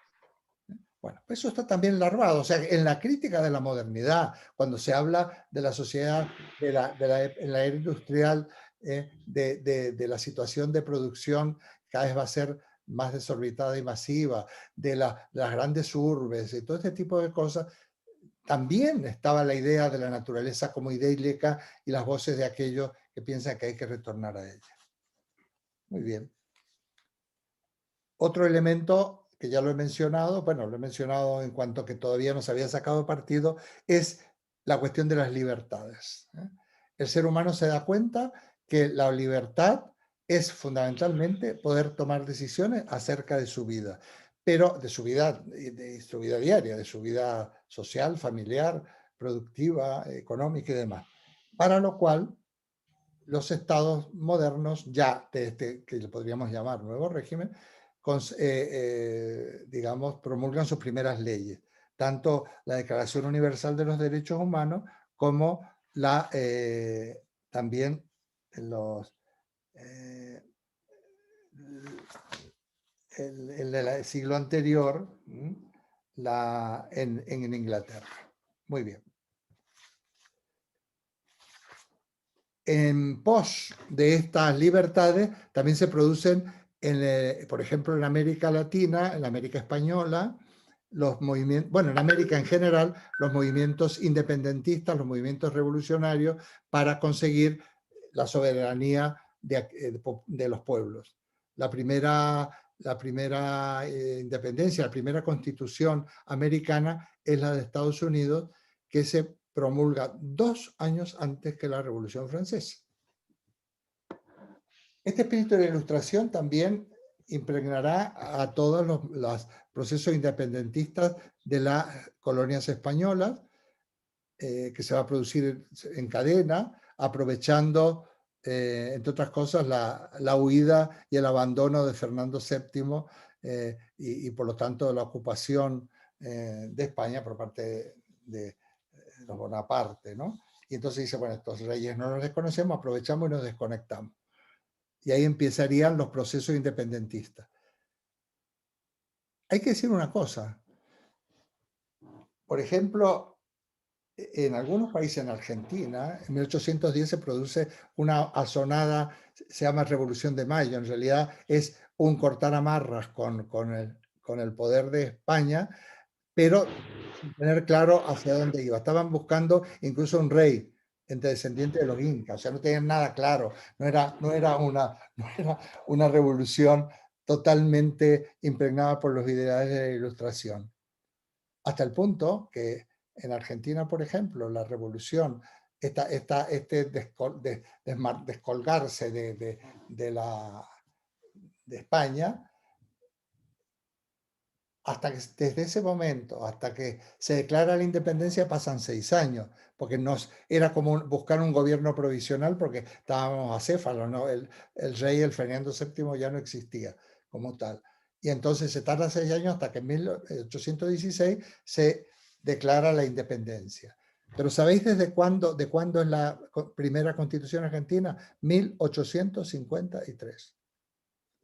Bueno, eso está también larvado, o sea, en la crítica de la modernidad, cuando se habla de la sociedad, en la era industrial, de la situación de producción cada vez va a ser más desorbitada y masiva, las grandes urbes y todo este tipo de cosas, también estaba la idea de la naturaleza como idílica y las voces de aquellos que piensan que hay que retornar a ella. Muy bien. Otro elemento que ya lo he mencionado, bueno, lo he mencionado en cuanto a que todavía no se había sacado partido, es la cuestión de las libertades. El ser humano se da cuenta que la libertad es fundamentalmente poder tomar decisiones acerca de su vida, pero de su vida diaria, de su vida social, familiar, productiva, económica y demás. Para lo cual, los estados modernos, ya de este que le podríamos llamar nuevo régimen, digamos, promulgan sus primeras leyes, tanto la Declaración Universal de los Derechos Humanos como también los, el siglo anterior, en Inglaterra. Muy bien. En pos de estas libertades también se producen, por ejemplo, en América Latina, en la América Española, los movimientos, bueno, en América en general, los movimientos independentistas, los movimientos revolucionarios para conseguir la soberanía de los pueblos. la primera independencia, la primera constitución americana es la de Estados Unidos, que se promulga 2 años antes que la Revolución Francesa. Este espíritu de la Ilustración también impregnará a todos los procesos independentistas de las colonias españolas, que se va a producir en cadena, aprovechando, entre otras cosas, la huida y el abandono de Fernando VII y por lo tanto la ocupación de España por parte de los Bonaparte, ¿no? Y entonces dice, bueno, estos reyes no los desconocemos, aprovechamos y nos desconectamos. Y ahí empezarían los procesos independentistas. Hay que decir una cosa. Por ejemplo, en algunos países, en Argentina, en 1810 se produce una asonada, se llama Revolución de Mayo, en realidad es un cortar amarras con el poder de España, pero sin tener claro hacia dónde iba. Estaban buscando incluso un rey entre descendientes de los incas, o sea, no tenían nada claro, no era una revolución totalmente impregnada por los ideales de la Ilustración. Hasta el punto que en Argentina, por ejemplo, la revolución, descolgarse de España, hasta que desde ese momento, hasta que se declara la independencia, pasan 6 años, porque era como buscar un gobierno provisional, porque estábamos acéfalos, ¿no? El rey, el Fernando VII, ya no existía como tal. Y entonces se tarda 6 años hasta que en 1816 se declara la independencia. Pero ¿sabéis de cuándo es la primera constitución argentina? 1853.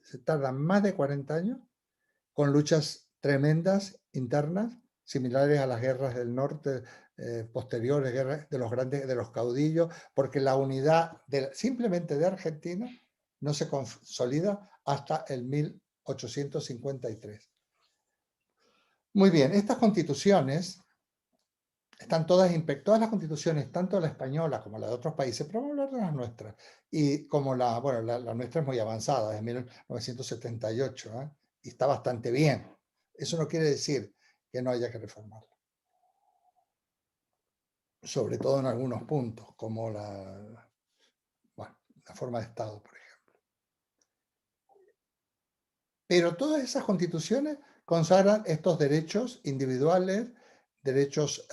Se tardan más de 40 años, con luchas tremendas internas, similares a las guerras del norte posteriores, guerras de los caudillos, porque la unidad simplemente de Argentina no se consolida hasta el 1853. Muy bien, estas constituciones están todas las constituciones, tanto la española como la de otros países, pero vamos a hablar de las nuestras, y como la nuestra es muy avanzada, es de 1978, y está bastante bien. Eso no quiere decir que no haya que reformarla. Sobre todo en algunos puntos, como la forma de Estado, por ejemplo. Pero todas esas constituciones consagran estos derechos individuales, derechos,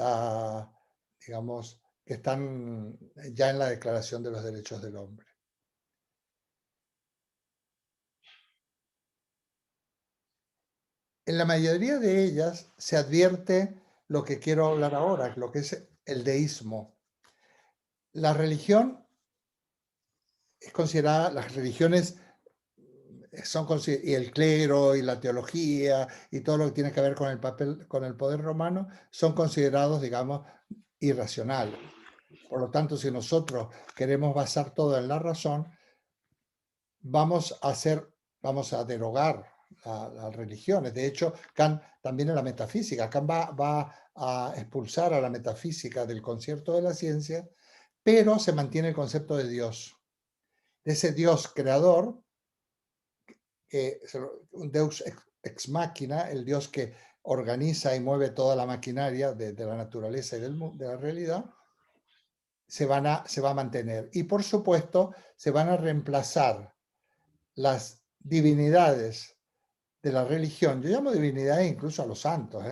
digamos, que están ya en la Declaración de los Derechos del Hombre. En la mayoría de ellas se advierte lo que quiero hablar ahora, lo que es el deísmo. La religión es considerada, las religiones y el clero y la teología y todo lo que tiene que ver con el papel, con el poder romano, son considerados, digamos, irracionales. Por lo tanto, si nosotros queremos basar todo en la razón, vamos a derogar las religiones. De hecho, Kant también en la metafísica. Kant va a expulsar a la metafísica del concierto de la ciencia, pero se mantiene el concepto de Dios. De ese Dios creador, un Deus ex machina, el Dios que organiza y mueve toda la maquinaria de la naturaleza y de la realidad, se va a mantener. Y por supuesto, se van a reemplazar las divinidades de la religión. Yo llamo divinidades incluso a los santos.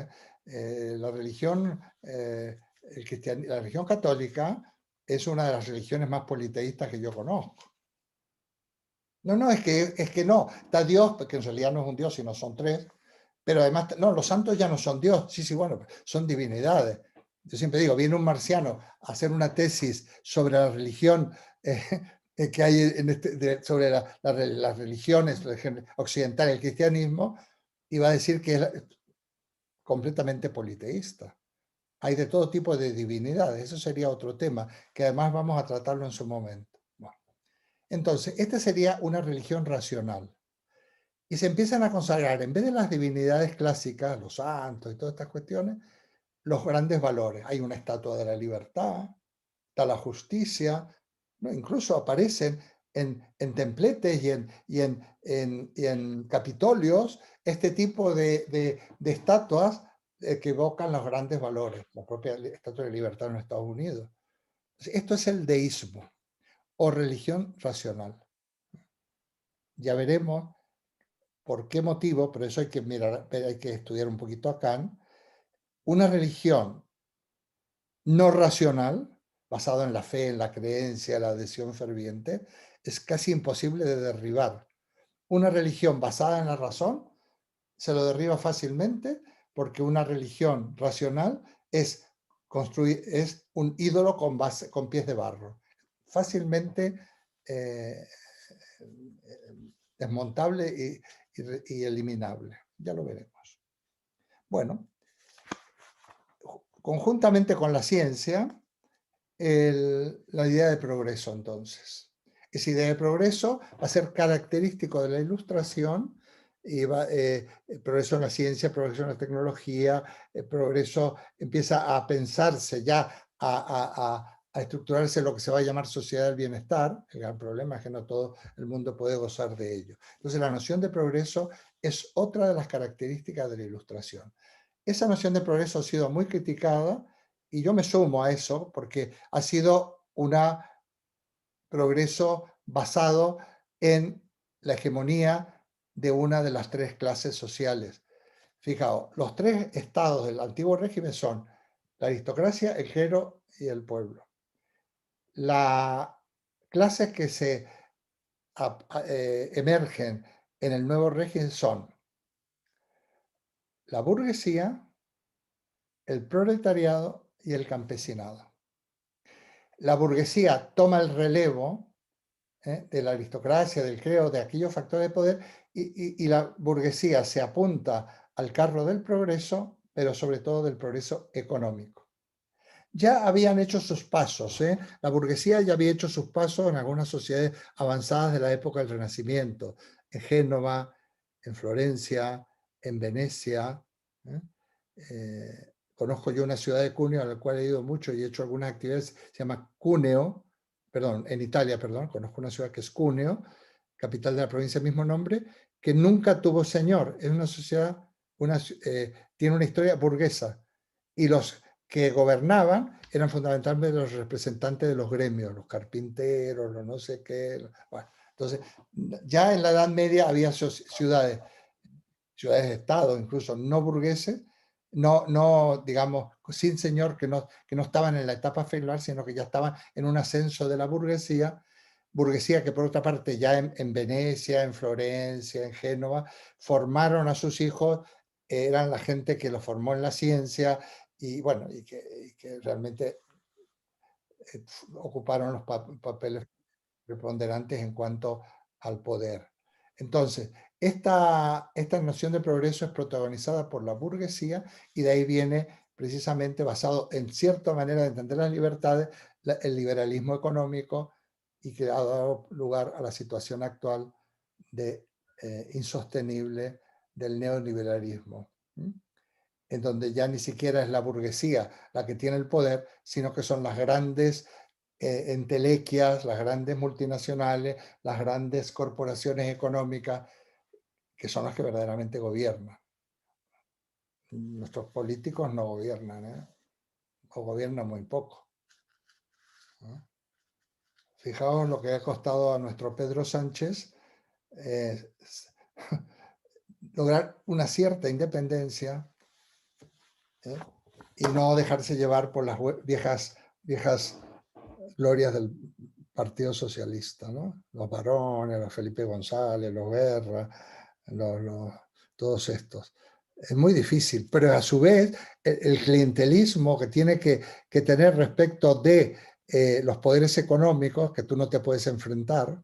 La religión, la religión católica es una de las religiones más politeístas que yo conozco. No, es que no, está Dios, porque en realidad no es un Dios, sino son 3, pero además, no, los santos ya no son Dios, sí, bueno, son divinidades. Yo siempre digo, viene un marciano a hacer una tesis sobre la religión que hay sobre las religiones occidentales, el cristianismo, y va a decir que es completamente politeísta. Hay de todo tipo de divinidades, eso sería otro tema, que además vamos a tratarlo en su momento. Entonces, esta sería una religión racional. Y se empiezan a consagrar, en vez de las divinidades clásicas, los santos y todas estas cuestiones, los grandes valores. Hay una estatua de la libertad, está la justicia, ¿no? Incluso aparecen en templetes y en capitolios este tipo de estatuas que evocan los grandes valores, la propia Estatua de Libertad en Estados Unidos. Esto es el deísmo o religión racional. Ya veremos por qué motivo, pero eso hay que mirar, hay que estudiar un poquito a Kant. Una religión no racional, basado en la fe, en la creencia, la adhesión ferviente, es casi imposible de derribar. Una religión basada en la razón se lo derriba fácilmente porque una religión racional es un ídolo con pies de barro. Fácilmente desmontable y eliminable. Ya lo veremos. Bueno, conjuntamente con la ciencia, la idea de progreso, entonces. Esa idea de progreso va a ser característico de la Ilustración, y progreso en la ciencia, progreso en la tecnología, progreso empieza a pensarse ya, a estructurarse lo que se va a llamar sociedad del bienestar. El gran problema es que no todo el mundo puede gozar de ello. Entonces la noción de progreso es otra de las características de la Ilustración. Esa noción de progreso ha sido muy criticada, y yo me sumo a eso porque ha sido un progreso basado en la hegemonía de una de las tres clases sociales. Fijaos, los tres estados del antiguo régimen son la aristocracia, el clero y el pueblo. Las clases que se emergen en el nuevo régimen son la burguesía, el proletariado y el campesinado. La burguesía toma el relevo de la aristocracia, del clero, de aquellos factores de poder, y la burguesía se apunta al carro del progreso, pero sobre todo del progreso económico. Ya habían hecho sus pasos, la burguesía ya había hecho sus pasos en algunas sociedades avanzadas de la época del Renacimiento, en Génova, en Florencia, en Venecia. Conozco yo una ciudad de Cuneo a la cual he ido mucho y he hecho algunas actividades, se llama Cuneo, en Italia, conozco una ciudad que es Cuneo, capital de la provincia del mismo nombre, que nunca tuvo señor. Es una sociedad, tiene una historia burguesa, y los que gobernaban eran fundamentalmente los representantes de los gremios, los carpinteros, los no sé qué. Bueno, entonces, ya en la Edad Media había ciudades de Estado, incluso no burgueses, no digamos, sin señor, que no estaban en la etapa feudal, sino que ya estaban en un ascenso de la burguesía que por otra parte ya en Venecia, en Florencia, en Génova, formaron a sus hijos, eran la gente que los formó en la ciencia, y bueno, y que realmente ocuparon los papeles preponderantes en cuanto al poder. Entonces, esta noción de progreso es protagonizada por la burguesía, y de ahí viene precisamente, basado en cierta manera de entender las libertades, el liberalismo económico, y que ha dado lugar a la situación actual de insostenible del neoliberalismo, en donde ya ni siquiera es la burguesía la que tiene el poder, sino que son las grandes entelequias, las grandes multinacionales, las grandes corporaciones económicas, que son las que verdaderamente gobiernan. Nuestros políticos no gobiernan, o gobiernan muy poco. Fijaos lo que ha costado a nuestro Pedro Sánchez lograr una cierta independencia, y no dejarse llevar por las viejas glorias del Partido Socialista, ¿no? Los Barones, los Felipe González, los Guerra, todos estos. Es muy difícil, pero a su vez el clientelismo que tiene que tener respecto de los poderes económicos, que tú no te puedes enfrentar.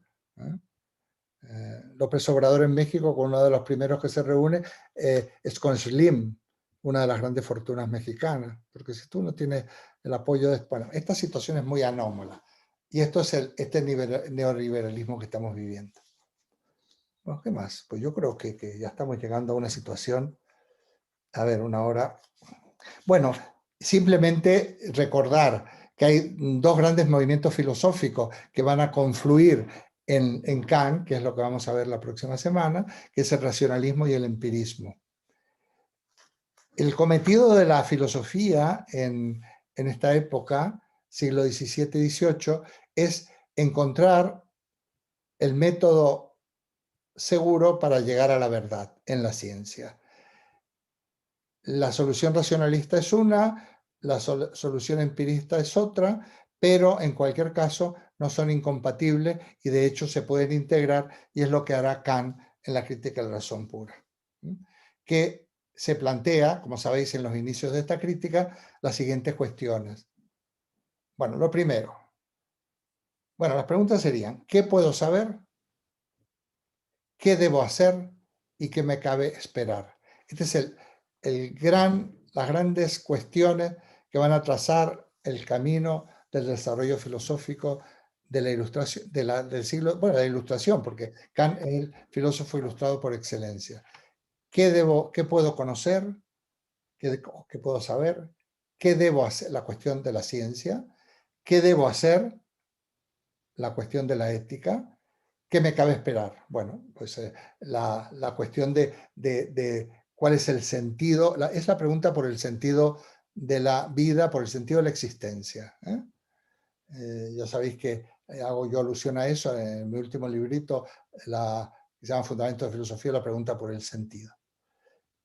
López Obrador en México, con uno de los primeros que se reúne, es con Slim, una de las grandes fortunas mexicanas, porque si tú no tienes el apoyo de... Bueno, esta situación es muy anómala, y esto es este neoliberalismo que estamos viviendo. Bueno, ¿qué más? Pues yo creo que ya estamos llegando a una situación, a ver, una hora. Bueno, simplemente recordar que hay dos grandes movimientos filosóficos que van a confluir en Kant, que es lo que vamos a ver la próxima semana, que es el racionalismo y el empirismo. El cometido de la filosofía en esta época, siglo XVII-XVIII, es encontrar el método seguro para llegar a la verdad en la ciencia. La solución racionalista es una, la solución empirista es otra, pero en cualquier caso no son incompatibles y de hecho se pueden integrar, y es lo que hará Kant en la crítica de la razón pura, que se plantea, como sabéis en los inicios de esta crítica, las siguientes cuestiones. Bueno, lo primero. Bueno, las preguntas serían, ¿qué puedo saber? ¿Qué debo hacer? ¿Y qué me cabe esperar? Este es las grandes cuestiones que van a trazar el camino del desarrollo filosófico de la ilustración, del siglo, bueno, la ilustración, porque Kant es el filósofo ilustrado por excelencia. ¿Qué puedo conocer? ¿Qué puedo saber? ¿Qué debo hacer? La cuestión de la ciencia. ¿Qué debo hacer? La cuestión de la ética. ¿Qué me cabe esperar? Bueno, pues la cuestión de cuál es el sentido, es la pregunta por el sentido de la vida, por el sentido de la existencia. Ya sabéis que hago yo alusión a eso en mi último librito, que se llama Fundamentos de Filosofía, la pregunta por el sentido,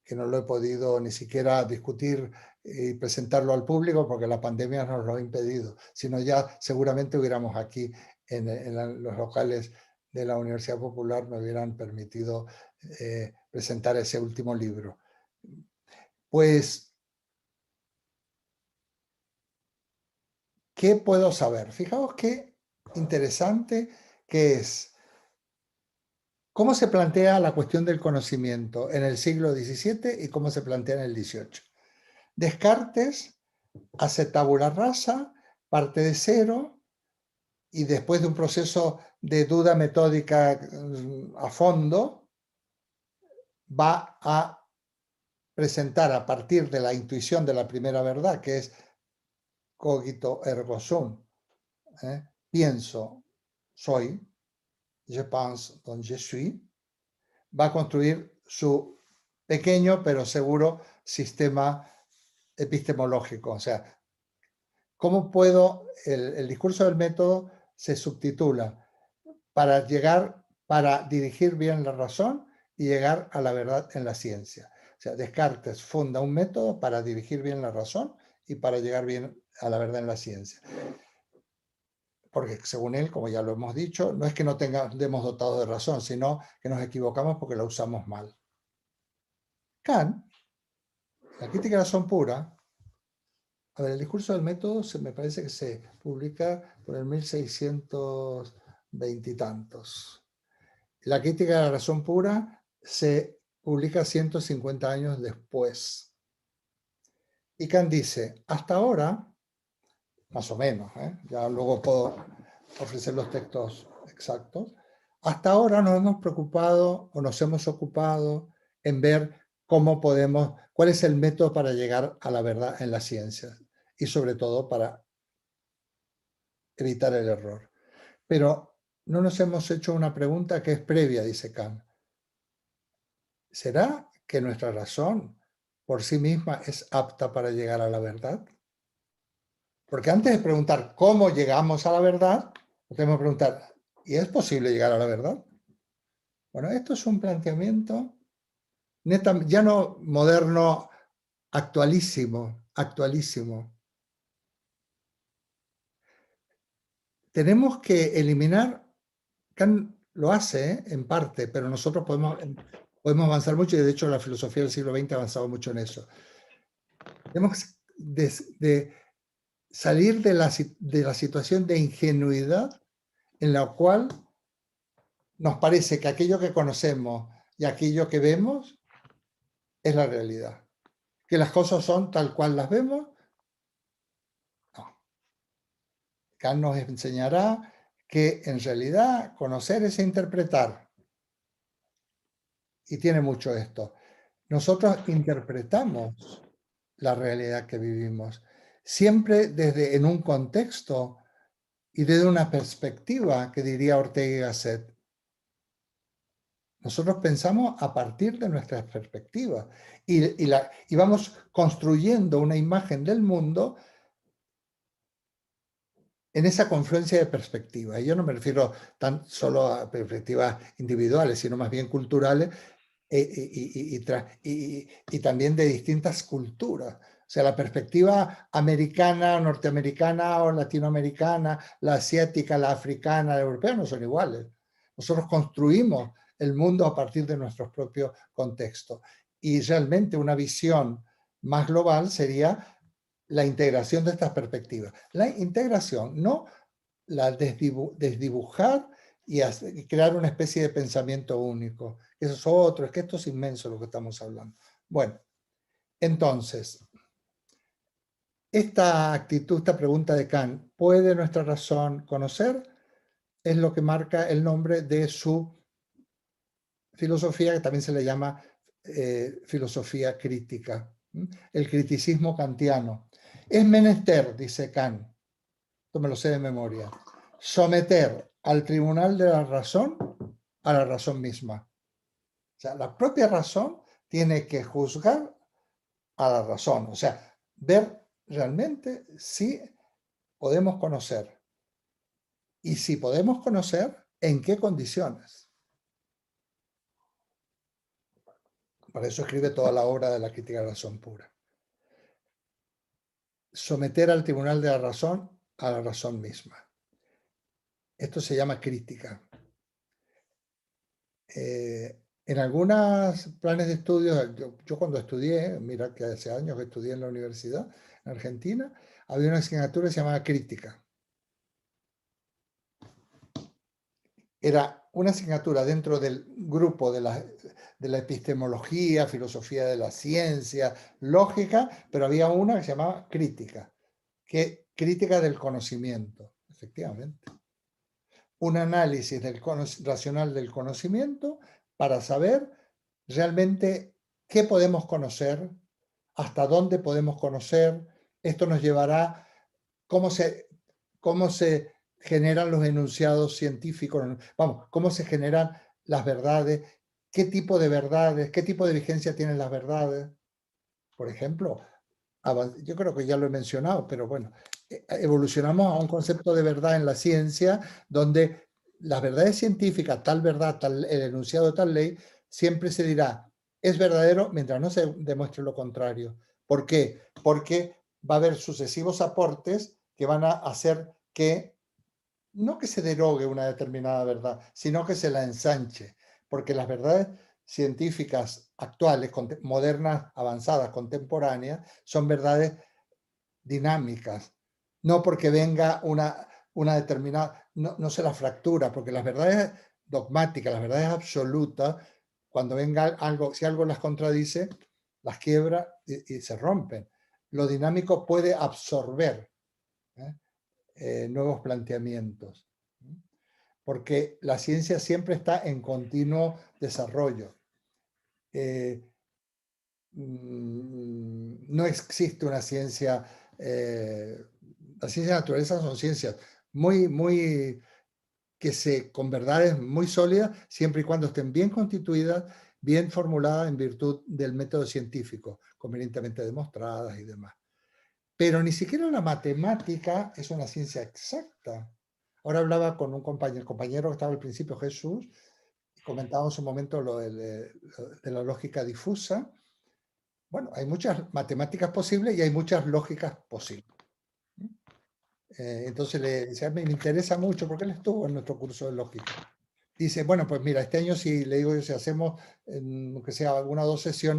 que no lo he podido ni siquiera discutir y presentarlo al público porque la pandemia nos lo ha impedido, sino ya seguramente hubiéramos aquí en los locales de la Universidad Popular me hubieran permitido presentar ese último libro. Pues, ¿qué puedo saber? Fijaos qué interesante que es. ¿Cómo se plantea la cuestión del conocimiento en el siglo XVII y cómo se plantea en el XVIII? Descartes hace tabula rasa, parte de cero, y después de un proceso de duda metódica a fondo, va a presentar a partir de la intuición de la primera verdad, que es cogito ergo sum, pienso, soy, je pense, donc je suis, va a construir su pequeño pero seguro sistema epistemológico. O sea, ¿cómo puedo? El discurso del método se subtitula para dirigir bien la razón y llegar a la verdad en la ciencia. O sea, Descartes funda un método para dirigir bien la razón y para llegar bien a la verdad en la ciencia. Porque según él, como ya lo hemos dicho, no es que no demos dotados de razón, sino que nos equivocamos porque la usamos mal. Kant, la crítica de la razón pura, a ver, el discurso del método me parece que se publica por el 1620 y tantos. La crítica de la razón pura se publica 150 años después. Y Kant dice, hasta ahora, más o menos, ya luego puedo ofrecer los textos exactos, hasta ahora nos hemos preocupado o nos hemos ocupado en ver cuál es el método para llegar a la verdad en las ciencias y sobre todo para evitar el error. Pero no nos hemos hecho una pregunta que es previa, dice Kant. ¿Será que nuestra razón por sí misma es apta para llegar a la verdad? Porque antes de preguntar cómo llegamos a la verdad, tenemos que preguntar, ¿y es posible llegar a la verdad? Bueno, esto es un planteamiento ya no moderno, actualísimo. Tenemos que eliminar, Kant lo hace en parte, pero nosotros podemos avanzar mucho y de hecho la filosofía del siglo XX ha avanzado mucho en eso. Tenemos de salir de la situación de ingenuidad en la cual nos parece que aquello que conocemos y aquello que vemos es la realidad. Que las cosas son tal cual las vemos. No. Kant nos enseñará que en realidad conocer es interpretar. Y tiene mucho esto. Nosotros interpretamos la realidad que vivimos, siempre en un contexto y desde una perspectiva que diría Ortega y Gasset. Nosotros pensamos a partir de nuestras perspectivas y vamos construyendo una imagen del mundo en esa confluencia de perspectivas. Y yo no me refiero tan solo a perspectivas individuales, sino más bien culturales y también de distintas culturas. O sea, la perspectiva americana, norteamericana o latinoamericana, la asiática, la africana, la europea no son iguales. Nosotros construimos el mundo a partir de nuestros propios contextos. Y realmente una visión más global sería la integración de estas perspectivas. La integración, no la desdibujar y crear una especie de pensamiento único. Eso es otro, es que esto es inmenso lo que estamos hablando. Bueno, entonces, esta actitud, esta pregunta de Kant, ¿puede nuestra razón conocer? Es lo que marca el nombre de su filosofía, que también se le llama filosofía crítica, el criticismo kantiano. Es menester, dice Kant, esto me lo sé de memoria, someter al tribunal de la razón a la razón misma. O sea, la propia razón tiene que juzgar a la razón, o sea, ver realmente si podemos conocer y si podemos conocer, en qué condiciones. Por eso escribe toda la obra de la crítica de la razón pura. Someter al tribunal de la razón a la razón misma. Esto se llama crítica. En algunos planes de estudio, yo cuando estudié, mira que hace años que estudié en la universidad en Argentina, había una asignatura que se llamaba crítica. Era una asignatura dentro del grupo de la epistemología, filosofía de la ciencia, lógica, pero había una que se llamaba crítica, crítica del conocimiento, efectivamente. Un análisis racional del conocimiento para saber realmente qué podemos conocer, hasta dónde podemos conocer. Esto nos llevará cómo se generan los enunciados científicos, vamos, cómo se generan las verdades, qué tipo de verdades, qué tipo de vigencia tienen las verdades. Por ejemplo, yo creo que ya lo he mencionado, pero bueno, evolucionamos a un concepto de verdad en la ciencia donde las verdades científicas, tal verdad, el enunciado de tal ley, siempre se dirá, es verdadero mientras no se demuestre lo contrario. ¿Por qué? Porque va a haber sucesivos aportes que van a hacer que, no que se derogue una determinada verdad, sino que se la ensanche. Porque las verdades científicas actuales, modernas, avanzadas, contemporáneas, son verdades dinámicas. No porque venga una determinada, no se la fractura, porque las verdades dogmáticas, las verdades absolutas, cuando venga algo, si algo las contradice, las quiebra y se rompen. Lo dinámico puede absorber nuevos planteamientos, porque la ciencia siempre está en continuo desarrollo. No existe una ciencia, las ciencias de naturaleza son ciencias muy con verdades muy sólidas, siempre y cuando estén bien constituidas, bien formuladas en virtud del método científico, convenientemente demostradas y demás. Pero ni siquiera la matemática es una ciencia exacta. Ahora hablaba con un compañero que estaba al principio, Jesús, y comentábamos un momento lo de la lógica difusa. Bueno, hay muchas matemáticas posibles y hay muchas lógicas posibles. Entonces le decía, me interesa mucho, porque él estuvo en nuestro curso de lógica. Dice, bueno, pues mira, este año si le digo yo, si hacemos, aunque sea una o dos sesiones,